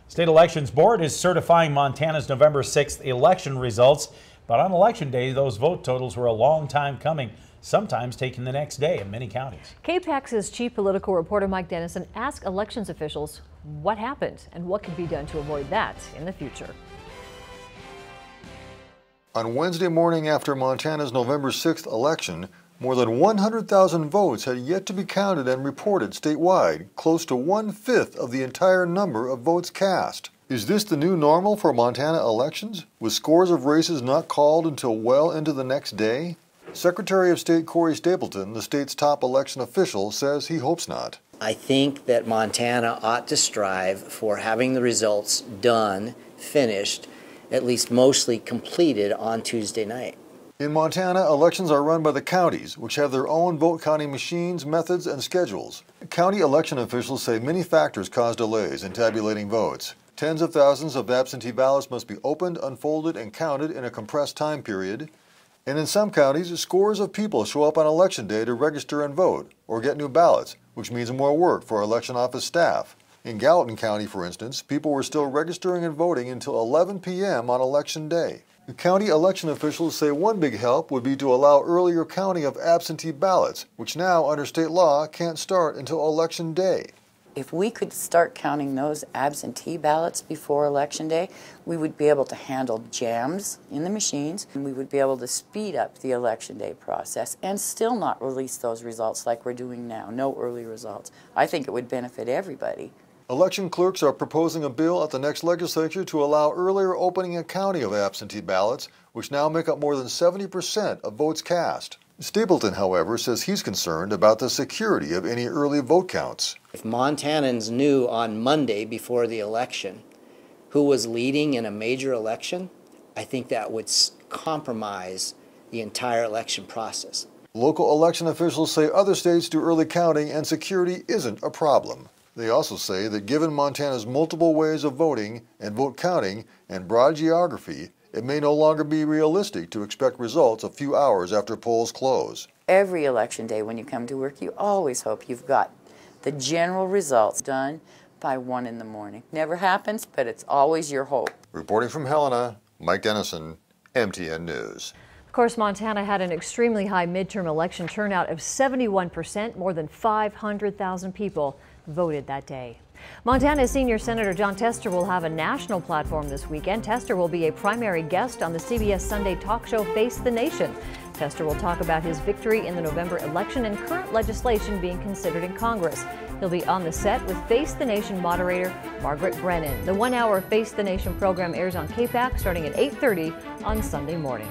State Elections Board is certifying Montana's November 6th election results, but on Election Day, those vote totals were a long time coming, sometimes taking the next day in many counties. KPAX's chief political reporter Mike Dennison asked elections officials what happened and what could be done to avoid that in the future. On Wednesday morning after Montana's November 6th election, more than 100,000 votes had yet to be counted and reported statewide, close to 1/5 of the entire number of votes cast. Is this the new normal for Montana elections, with scores of races not called until well into the next day? Secretary of State Corey Stapleton, the state's top election official, says he hopes not. I think that Montana ought to strive for having the results done, finished, at least mostly completed on Tuesday night. In Montana, elections are run by the counties, which have their own vote counting machines, methods, and schedules. County election officials say many factors cause delays in tabulating votes. Tens of thousands of absentee ballots must be opened, unfolded, and counted in a compressed time period. And in some counties, scores of people show up on Election Day to register and vote, or get new ballots, which means more work for election office staff. In Gallatin County, for instance, people were still registering and voting until 11 p.m. on Election Day. The county election officials say one big help would be to allow earlier counting of absentee ballots, which now, under state law, can't start until Election Day. If we could start counting those absentee ballots before Election Day, we would be able to handle jams in the machines, and we would be able to speed up the Election Day process and still not release those results like we're doing now. No early results. I think it would benefit everybody. Election clerks are proposing a bill at the next legislature to allow earlier opening and counting of absentee ballots, which now make up more than 70% of votes cast. Stapleton, however, says he's concerned about the security of any early vote counts. If Montanans knew on Monday before the election who was leading in a major election, I think that would compromise the entire election process. Local election officials say other states do early counting and security isn't a problem. They also say that given Montana's multiple ways of voting and vote counting and broad geography, it may no longer be realistic to expect results a few hours after polls close. Every Election Day when you come to work, you always hope you've got the general results done by 1 in the morning. Never happens, but it's always your hope. Reporting from Helena, Mike Dennison, MTN News. Of course, Montana had an extremely high midterm election turnout of 71%. More than 500,000 people voted that day. Montana's senior Senator Jon Tester will have a national platform this weekend. Tester will be a primary guest on the CBS Sunday talk show Face the Nation. Tester will talk about his victory in the November election and current legislation being considered in Congress. He'll be on the set with Face the Nation moderator Margaret Brennan. The one-hour Face the Nation program airs on KPAX starting at 8:30 on Sunday morning.